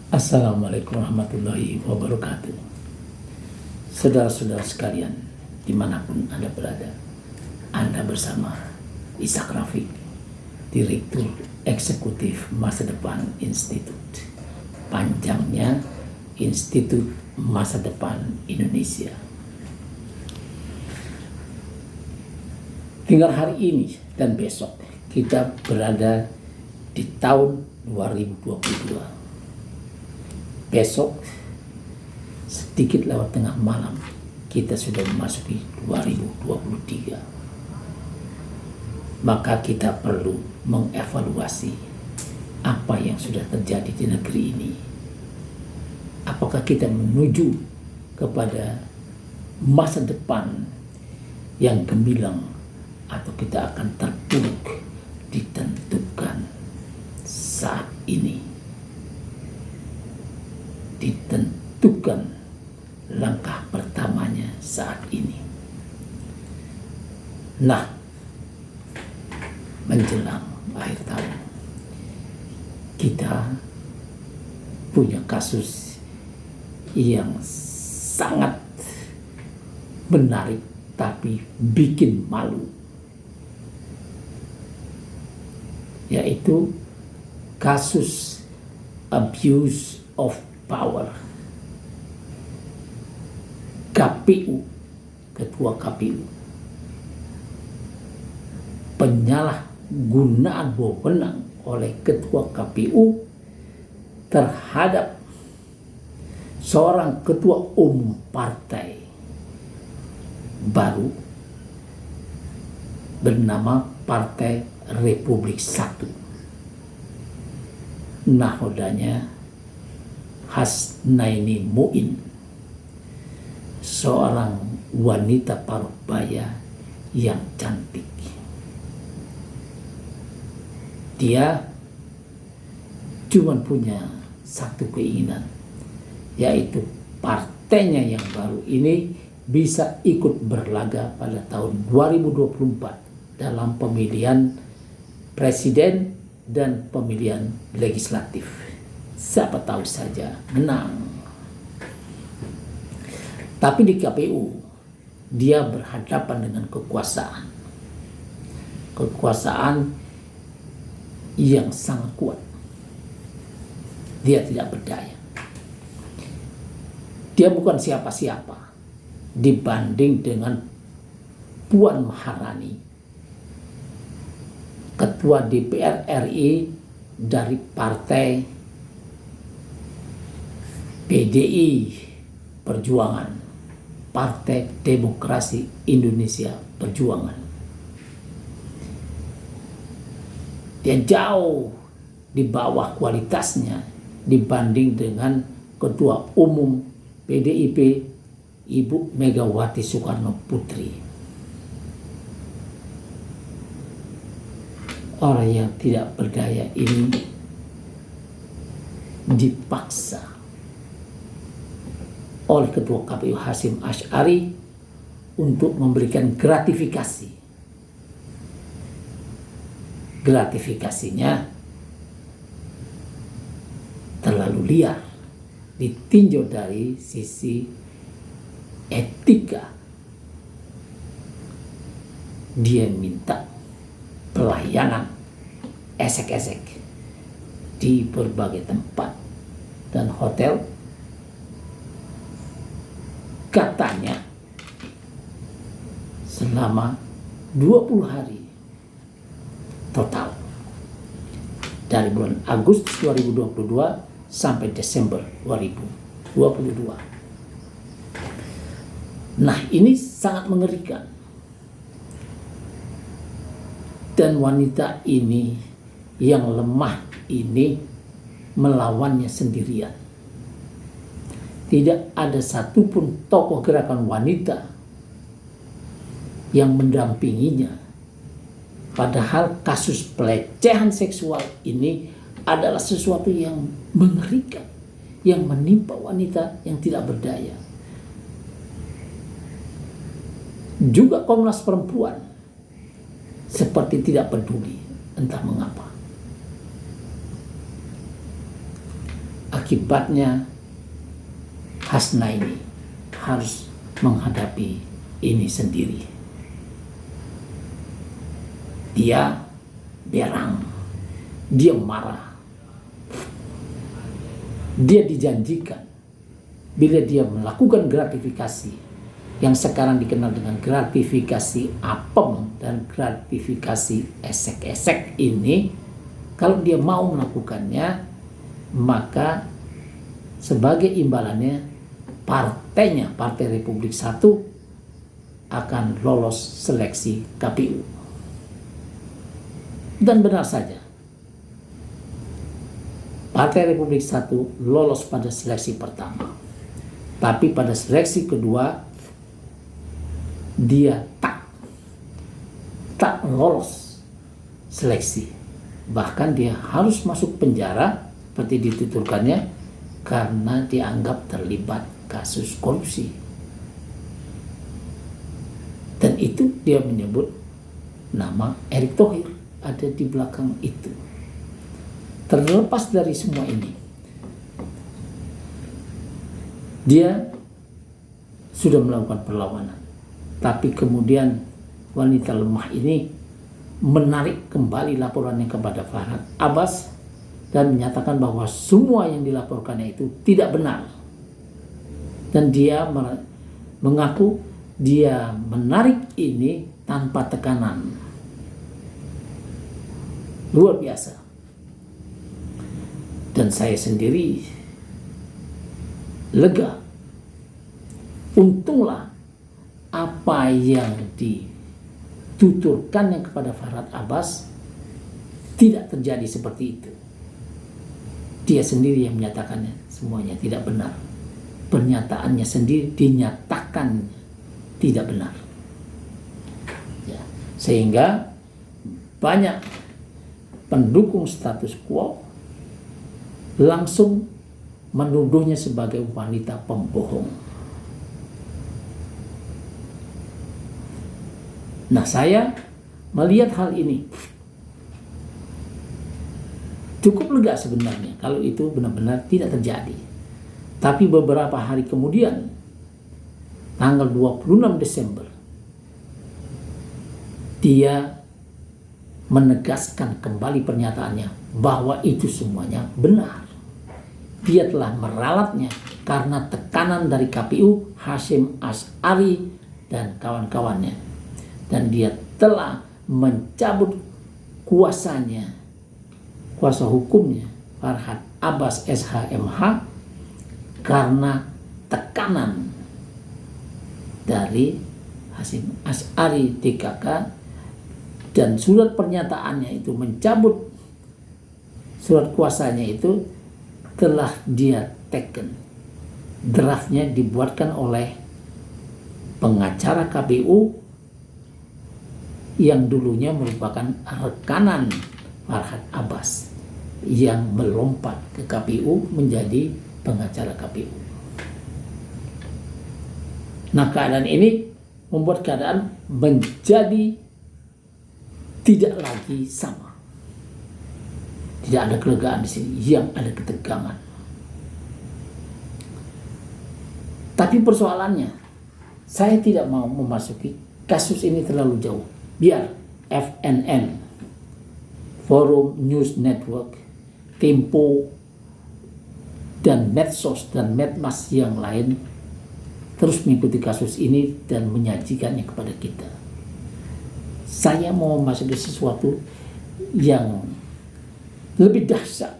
Assalamualaikum warahmatullahi wabarakatuh. Saudara-saudara sekalian, dimanapun Anda berada, Anda bersama Ishak Rafiq, Direktur Eksekutif Masa Depan Institut. Panjangnya Institut Masa Depan Indonesia. Tinggal hari ini dan besok kita berada di tahun 2022. Besok sedikit lewat tengah malam kita sudah memasuki 2023. Maka kita perlu mengevaluasi apa yang sudah terjadi di negeri ini. Apakah kita menuju kepada masa depan yang gemilang atau kita akan terpuruk ditentukan saat ini. Ditentukan langkah pertamanya saat ini. Nah, menjelang akhir tahun, kita punya kasus yang sangat menarik tapi bikin malu, yaitu kasus abuse of power. KPU, Ketua KPU, penyalahgunaan wewenang oleh Ketua KPU terhadap seorang ketua umum partai baru bernama Partai Republik Satu. Nahodanya Hasnaini Muin, seorang wanita paruh baya yang cantik. Dia cuma punya satu keinginan, yaitu partainya yang baru ini bisa ikut berlaga pada tahun 2024 dalam pemilihan presiden dan pemilihan legislatif. Siapa tahu saja menang. Tapi di KPU dia berhadapan dengan kekuasaan. Kekuasaan yang sangat kuat. Dia tidak berdaya. Dia bukan siapa-siapa dibanding dengan Puan Maharani, Ketua DPR RI dari Partai PDI Perjuangan, Partai Demokrasi Indonesia Perjuangan. Dia jauh di bawah kualitasnya dibanding dengan Ketua Umum PDIP Ibu Megawati Soekarno Putri. Orang yang tidak berdaya ini dipaksa oleh Ketua KPU Hasyim Asy'ari untuk memberikan gratifikasi. Gratifikasinya terlalu liar, ditinjau dari sisi etika. Dia minta pelayanan esek-esek di berbagai tempat dan hotel. Katanya selama 20 hari total dari bulan Agustus 2022 sampai Desember 2022. Nah, ini sangat mengerikan. Dan wanita ini yang lemah ini melawannya sendirian. Tidak ada satupun tokoh gerakan wanita yang mendampinginya. Padahal kasus pelecehan seksual ini adalah sesuatu yang mengerikan, yang menimpa wanita yang tidak berdaya. Juga Komnas Perempuan seperti tidak peduli, entah mengapa. Akibatnya Hasnaini harus menghadapi ini sendiri. Dia berang, dia marah. Dia dijanjikan bila dia melakukan gratifikasi yang sekarang dikenal dengan gratifikasi apem dan gratifikasi esek-esek ini, kalau dia mau melakukannya, maka sebagai imbalannya partainya, Partai Republik Satu, akan lolos seleksi KPU. Dan benar saja, Partai Republik Satu lolos pada seleksi pertama. Tapi pada seleksi kedua, dia tak lolos seleksi. Bahkan dia harus masuk penjara seperti dituturkannya karena dianggap terlibat kasus korupsi. Dan itu dia menyebut nama Erick Thohir ada di belakang itu. Terlepas dari semua ini, dia sudah melakukan perlawanan. Tapi kemudian wanita lemah ini menarik kembali laporannya kepada Farhad Abbas dan menyatakan bahwa semua yang dilaporkannya itu tidak benar. Dan dia mengaku dia menarik ini tanpa tekanan. Luar biasa. Dan saya sendiri lega. Untunglah apa yang dituturkannya kepada Farhad Abbas tidak terjadi seperti itu. Dia sendiri yang menyatakannya semuanya tidak benar. Pernyataannya sendiri dinyatakan tidak benar. Ya, sehingga banyak pendukung status quo langsung menuduhnya sebagai wanita pembohong. Nah, saya melihat hal ini cukup lega sebenarnya kalau itu benar-benar tidak terjadi. Tapi beberapa hari kemudian, tanggal 26 Desember, dia menegaskan kembali pernyataannya bahwa itu semuanya benar. Dia telah meralatnya karena tekanan dari KPU, Hasyim Asy'ari dan kawan-kawannya. Dan dia telah mencabut kuasanya, kuasa hukumnya Farhad Abbas SHMH karena tekanan dari Hasyim Asy'ari DKK, dan surat pernyataannya itu mencabut surat kuasanya itu telah dia taken. Draftnya dibuatkan oleh pengacara KPU yang dulunya merupakan rekanan Farhad Abbas yang melompat ke KPU menjadi pengacara KPU. Nah, keadaan ini membuat keadaan menjadi tidak lagi sama. Tidak ada kelegaan di sini, yang ada ketegangan. Tapi persoalannya, saya tidak mau memasuki kasus ini terlalu jauh. Biar FNN, Forum News Network, Tempo, dan medsos dan medmas yang lain terus mengikuti kasus ini dan menyajikannya kepada kita. Saya mau masuk ke sesuatu yang lebih dahsyat,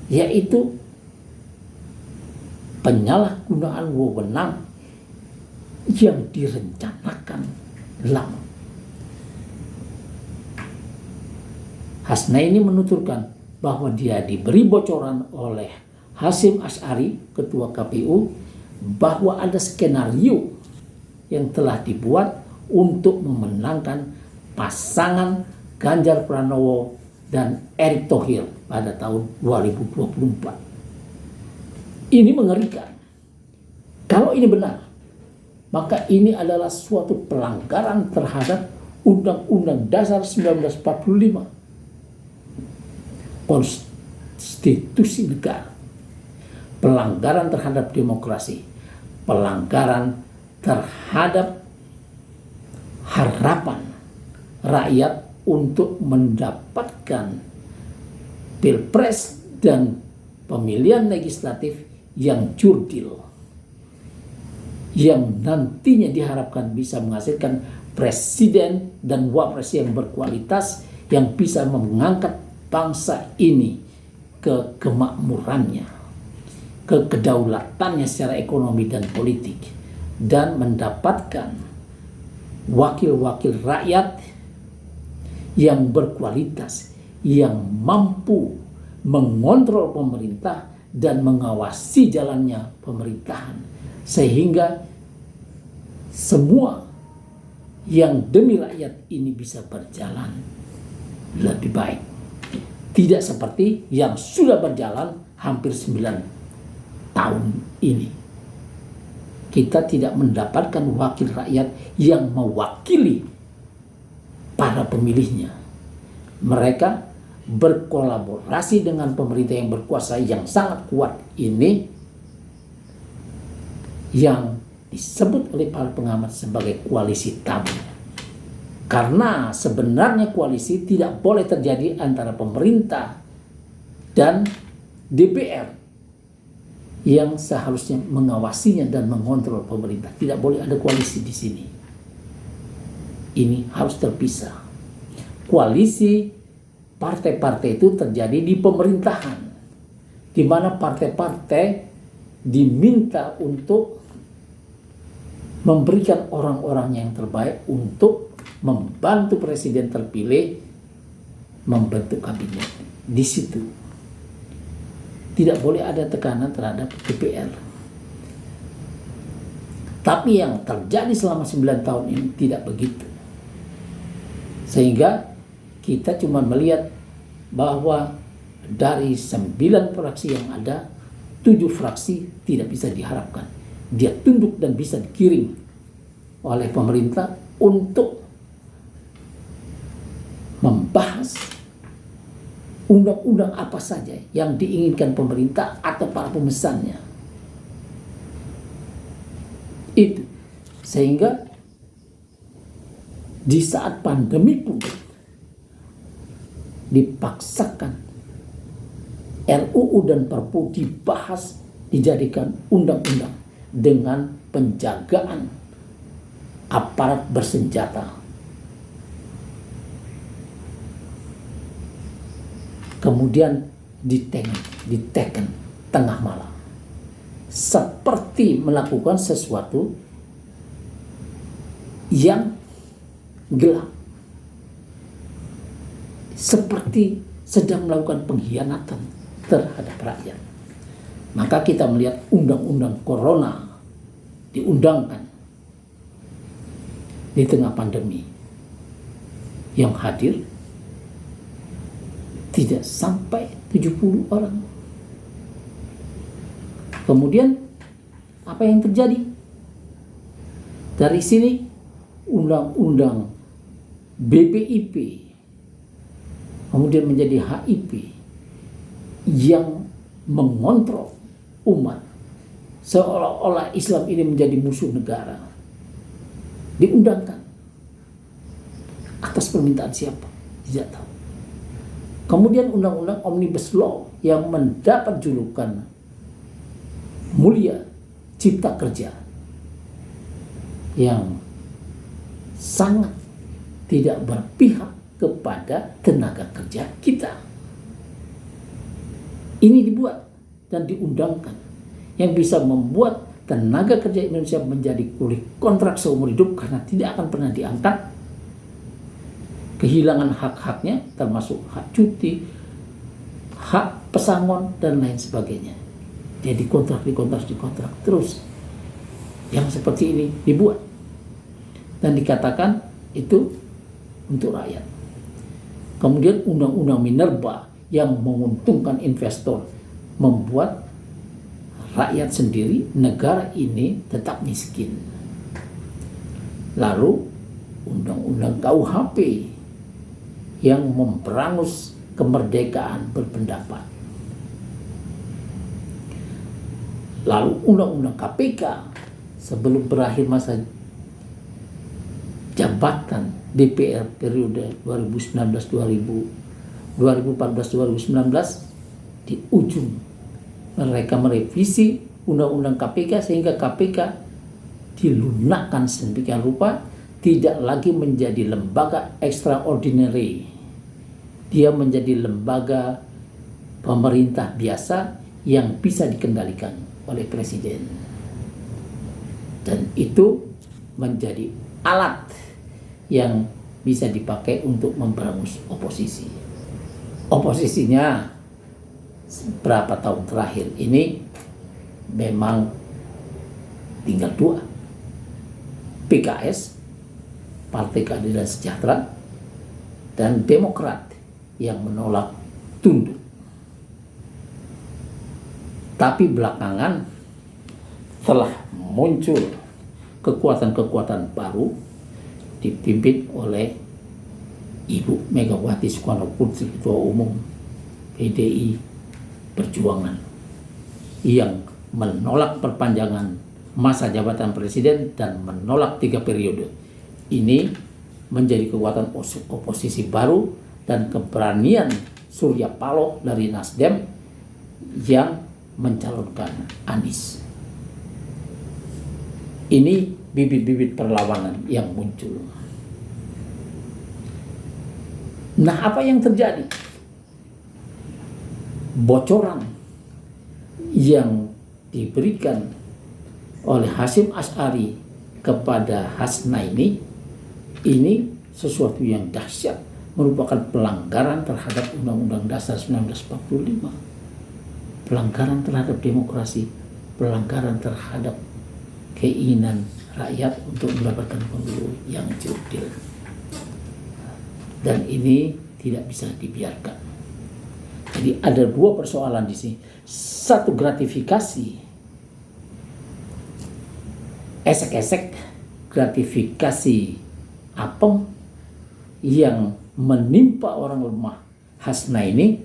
yaitu penyalahgunaan wewenang yang direncanakan lama. Hasnaini menuturkan bahwa dia diberi bocoran oleh Hasyim Asy'ari, ketua KPU, bahwa ada skenario yang telah dibuat untuk memenangkan pasangan Ganjar Pranowo dan Erick Thohir pada tahun 2024. Ini mengerikan. Kalau ini benar, maka ini adalah suatu pelanggaran terhadap Undang-Undang Dasar 1945, institusi negara, pelanggaran terhadap demokrasi, pelanggaran terhadap harapan rakyat untuk mendapatkan pilpres dan pemilihan legislatif yang jurdil, yang nantinya diharapkan bisa menghasilkan presiden dan wapres yang berkualitas, yang bisa mengangkat bangsa ini ke kemakmurannya, ke kedaulatannya secara ekonomi dan politik, dan mendapatkan wakil-wakil rakyat yang berkualitas, yang mampu mengontrol pemerintah dan mengawasi jalannya pemerintahan, sehingga semua yang demi rakyat ini bisa berjalan lebih baik. Tidak seperti yang sudah berjalan hampir 9 tahun ini. Kita tidak mendapatkan wakil rakyat yang mewakili para pemilihnya. Mereka berkolaborasi dengan pemerintah yang berkuasa yang sangat kuat ini, yang disebut oleh para pengamat sebagai koalisi tabu. Karena sebenarnya koalisi tidak boleh terjadi antara pemerintah dan DPR yang seharusnya mengawasinya dan mengontrol pemerintah. Tidak boleh ada koalisi di sini. Ini harus terpisah. Koalisi partai-partai itu terjadi di pemerintahan, di mana partai-partai diminta untuk memberikan orang-orang yang terbaik untuk membantu presiden terpilih membentuk kabinet. Di situ tidak boleh ada tekanan terhadap DPR. Tapi yang terjadi selama 9 tahun ini tidak begitu. Sehingga kita cuma melihat bahwa dari 9 fraksi yang ada, 7 fraksi tidak bisa diharapkan. Dia tunduk dan bisa dikirim oleh pemerintah untuk membahas undang-undang apa saja yang diinginkan pemerintah atau para pemesannya. Itu. Sehingga di saat pandemi pun dipaksakan RUU dan Perpu dibahas, dijadikan undang-undang dengan penjagaan aparat bersenjata. Kemudian diteken tengah malam, seperti melakukan sesuatu yang gelap, seperti sedang melakukan pengkhianatan terhadap rakyat. Maka kita melihat undang-undang corona diundangkan di tengah pandemi, yang hadir tidak sampai 70 orang. Kemudian apa yang terjadi? Dari sini undang-undang BPIP kemudian menjadi HIP yang mengontrol umat, seolah-olah Islam ini menjadi musuh negara. Diundangkan atas permintaan siapa? Tidak tahu. Kemudian undang-undang Omnibus Law yang mendapat julukan mulia Cipta Kerja, yang sangat tidak berpihak kepada tenaga kerja kita. Ini dibuat dan diundangkan yang bisa membuat tenaga kerja Indonesia menjadi kulit kontrak seumur hidup karena tidak akan pernah diangkat, kehilangan hak-haknya termasuk hak cuti, hak pesangon dan lain sebagainya. Dia dikontrak terus. Yang seperti ini dibuat dan dikatakan itu untuk rakyat. Kemudian undang-undang Minerba yang menguntungkan investor, membuat rakyat sendiri, negara ini tetap miskin. Lalu undang-undang KUHP yang memberangus kemerdekaan berpendapat. Lalu undang-undang KPK sebelum berakhir masa jabatan DPR periode 2014-2019 di ujung mereka merevisi undang-undang KPK sehingga KPK dilunakkan sedemikian rupa, tidak lagi menjadi lembaga extraordinary. Dia menjadi lembaga pemerintah biasa yang bisa dikendalikan oleh presiden. Dan itu menjadi alat yang bisa dipakai untuk memberangus oposisi. Oposisinya berapa tahun terakhir ini memang tinggal dua. PKS, Partai Keadilan Sejahtera, dan Demokrat yang menolak tunduk. Tapi belakangan telah muncul kekuatan-kekuatan baru dipimpin oleh Ibu Megawati Soekarno Putri, Ketua Umum PDI Perjuangan, yang menolak perpanjangan masa jabatan presiden dan menolak 3 periode. Ini menjadi kekuatan oposisi baru dan keberanian Surya Paloh dari Nasdem yang mencalonkan Anies. Ini bibit-bibit perlawanan yang muncul. Nah, apa yang terjadi? Bocoran yang diberikan oleh Hasyim Asy'ari kepada Hasnaini ini sesuatu yang dahsyat, merupakan pelanggaran terhadap Undang-Undang Dasar 1945, pelanggaran terhadap demokrasi, pelanggaran terhadap keinginan rakyat untuk mendapatkan pemilu yang jurdil. Dan ini tidak bisa dibiarkan. Jadi ada dua persoalan di sini. Satu, gratifikasi, esek-esek gratifikasi apem yang menimpa orang lemah Hasnaini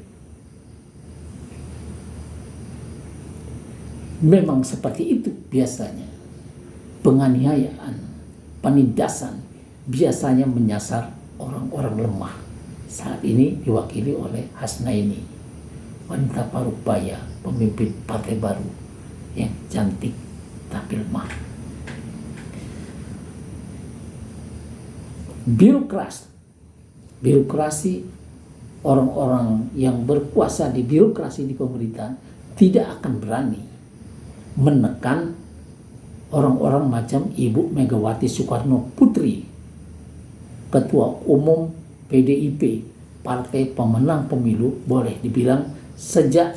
memang seperti itu biasanya. Penganiayaan, penindasan biasanya menyasar orang-orang lemah. Saat ini diwakili oleh Hasnaini, wanita parubaya, pemimpin partai baru yang cantik tapi lemah. Birokrasi, orang-orang yang berkuasa di birokrasi di pemerintahan tidak akan berani menekan orang-orang macam Ibu Megawati Soekarno Putri, Ketua Umum PDIP, partai pemenang pemilu boleh dibilang sejak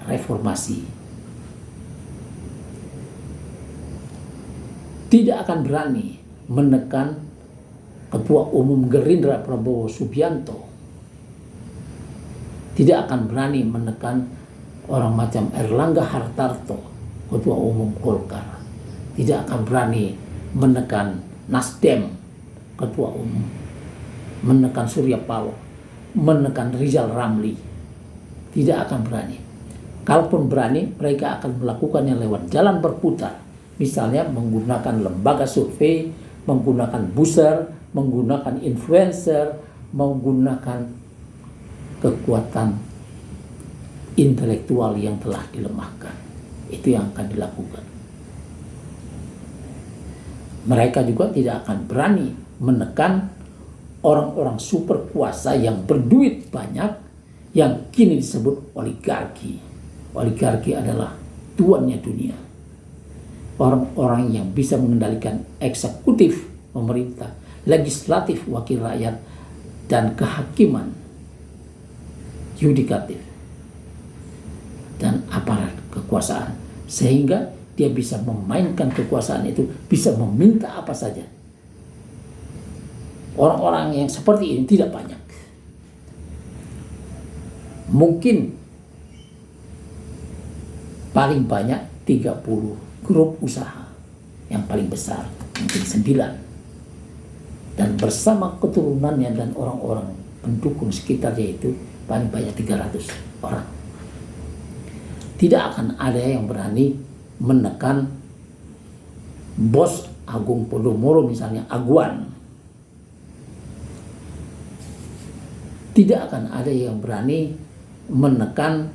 reformasi. Tidak akan berani menekan Ketua Umum Gerindra Prabowo Subianto. Tidak akan berani menekan orang macam Erlangga Hartarto, Ketua Umum Golkar. Tidak akan berani menekan Nasdem, Ketua Umum, menekan Surya Paloh, menekan Rizal Ramli. Tidak akan berani. Kalaupun berani, mereka akan melakukannya lewat jalan berputar. Misalnya menggunakan lembaga survei, menggunakan buzzer, menggunakan influencer, menggunakan kekuatan intelektual yang telah dilemahkan. Itu yang akan dilakukan. Mereka juga tidak akan berani menekan orang-orang super kuasa yang berduit banyak, yang kini disebut oligarki. Oligarki adalah tuannya dunia. Orang-orang yang bisa mengendalikan eksekutif pemerintah, legislatif wakil rakyat, dan kehakiman yudikatif dan aparat kekuasaan, sehingga dia bisa memainkan kekuasaan itu, bisa meminta apa saja. Orang-orang yang seperti ini tidak banyak. Mungkin paling banyak 30 grup usaha yang paling besar, mungkin 9. Dan bersama keturunannya dan orang-orang pendukung sekitarnya itu paling banyak 300 orang. Tidak akan ada yang berani menekan bos Agung Podomoro misalnya, Aguan. Tidak akan ada yang berani menekan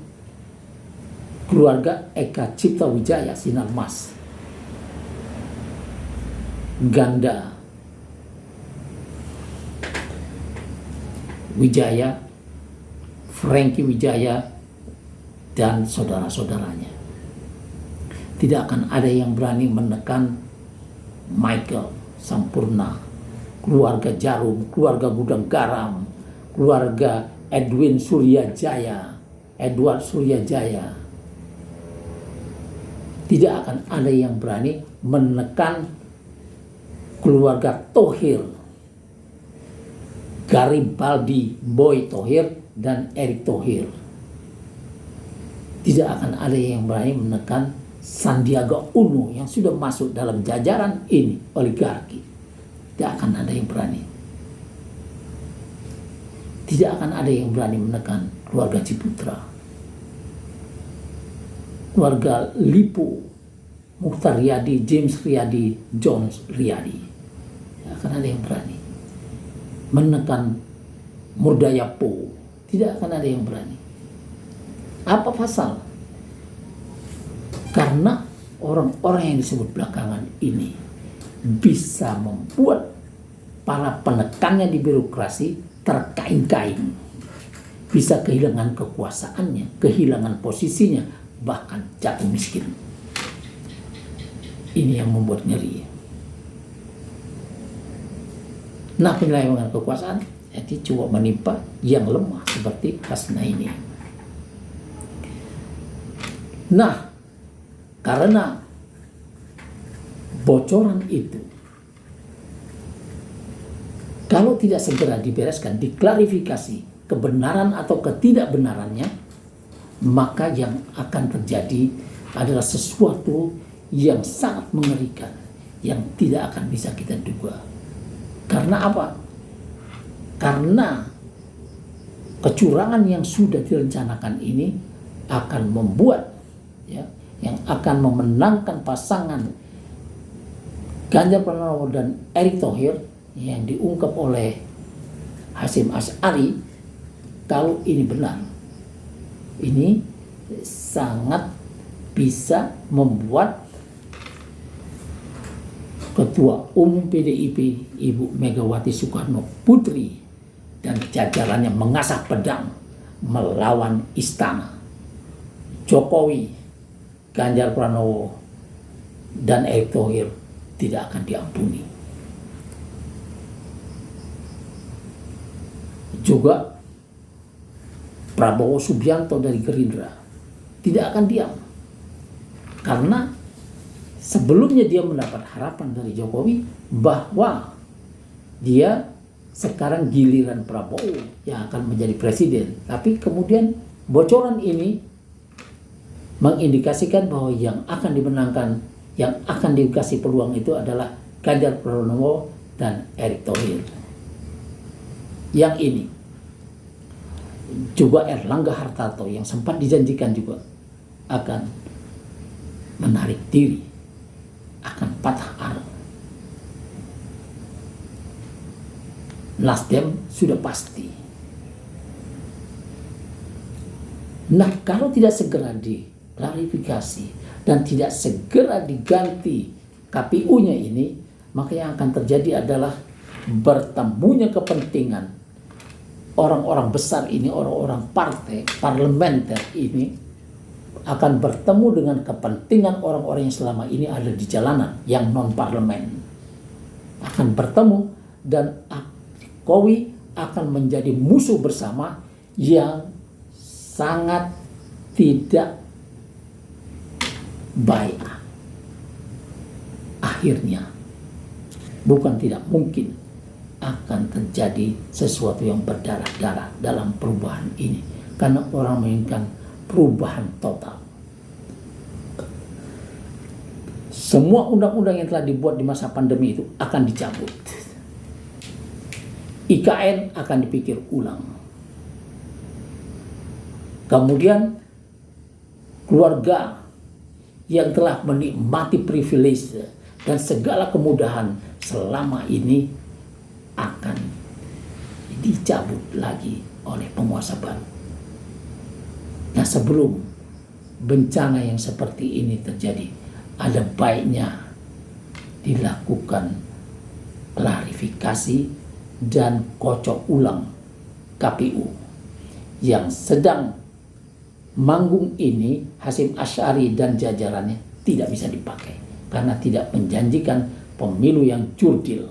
keluarga Eka Cipta Wijaya Sinarmas, Ganda Wijaya, Frankie Wijaya, dan saudara-saudaranya. Tidak akan ada yang berani menekan Michael Sampurna, keluarga Jarum, keluarga Gudang Garam, keluarga Edward Suryajaya. Tidak akan ada yang berani menekan keluarga Thohir, Garibaldi Boy Thohir dan Erick Thohir. Tidak akan ada yang berani menekan Sandiaga Uno yang sudah masuk dalam jajaran ini oligarki. Tidak akan ada yang berani. Tidak akan ada yang berani menekan keluarga Ciputra, keluarga Lipo, Mukhtar Riyadi, James Riyadi, Jones Riyadi. Tidak akan ada yang berani menekan Murdayapo. Tidak akan ada yang berani. Apa pasal? Karena orang-orang yang disebut belakangan ini bisa membuat para penekannya di birokrasi terkaing-kaing, bisa kehilangan kekuasaannya, kehilangan posisinya, bahkan jatuh miskin. Ini yang membuat ngeri. Nah, penyelewengan kekuasaan jadi coba menimpa yang lemah seperti Hasnaini. Nah, karena bocoran itu, kalau tidak segera dibereskan, diklarifikasi kebenaran atau ketidakbenarannya, maka yang akan terjadi adalah sesuatu yang sangat mengerikan, yang tidak akan bisa kita duga. Karena apa? Karena kecurangan yang sudah direncanakan ini akan membuat yang akan memenangkan pasangan Ganjar Pranowo dan Erick Thohir yang diungkap oleh Hasyim Asy'ari. Kalau ini benar, ini sangat bisa membuat Ketua Umum PDIP Ibu Megawati Soekarno Putri dan jajarannya mengasah pedang melawan istana. Jokowi, Ganjar Pranowo, dan Erick Thohir tidak akan diampuni. Juga Prabowo Subianto dari Gerindra tidak akan diam. Karena sebelumnya dia mendapat harapan dari Jokowi bahwa dia sekarang giliran Prabowo yang akan menjadi presiden. Tapi kemudian bocoran ini mengindikasikan bahwa yang akan dimenangkan, yang akan dikasih peluang itu adalah Ganjar Pranowo dan Erick Thohir. Yang ini juga Erlangga Hartarto yang sempat dijanjikan juga akan menarik diri, akan patah arang. Nasdem sudah pasti. Nah, kalau tidak segera diklarifikasi dan tidak segera diganti KPU-nya ini, maka yang akan terjadi adalah bertemunya kepentingan orang-orang besar ini, orang-orang partai parlementer ini akan bertemu dengan kepentingan orang-orang yang selama ini ada di jalanan, yang non-parlemen. Akan bertemu dan Jokowi akan menjadi musuh bersama yang sangat tidak baik. Akhirnya, bukan tidak mungkin akan terjadi sesuatu yang berdarah-darah dalam perubahan ini. Karena orang menginginkan perubahan total. Semua undang-undang yang telah dibuat di masa pandemi itu akan dicabut. IKN akan dipikir ulang. Kemudian keluarga yang telah menikmati privilege dan segala kemudahan selama ini akan dicabut lagi oleh penguasa baru. Nah, sebelum bencana yang seperti ini terjadi, ada baiknya dilakukan klarifikasi dan kocok ulang KPU yang sedang manggung ini. Hasyim Asy'ari dan jajarannya tidak bisa dipakai karena tidak menjanjikan pemilu yang jurdil.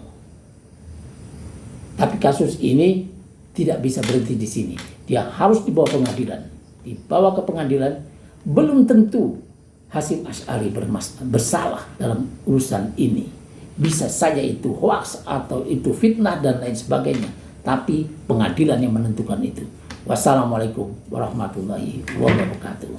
Tapi kasus ini tidak bisa berhenti di sini. Dia harus dibawa pengadilan. Dibawa ke pengadilan, belum tentu Hasyim Asy'ari bersalah dalam urusan ini. Bisa saja itu hoax atau itu fitnah dan lain sebagainya. Tapi pengadilan yang menentukan itu. Wassalamualaikum warahmatullahi wabarakatuh.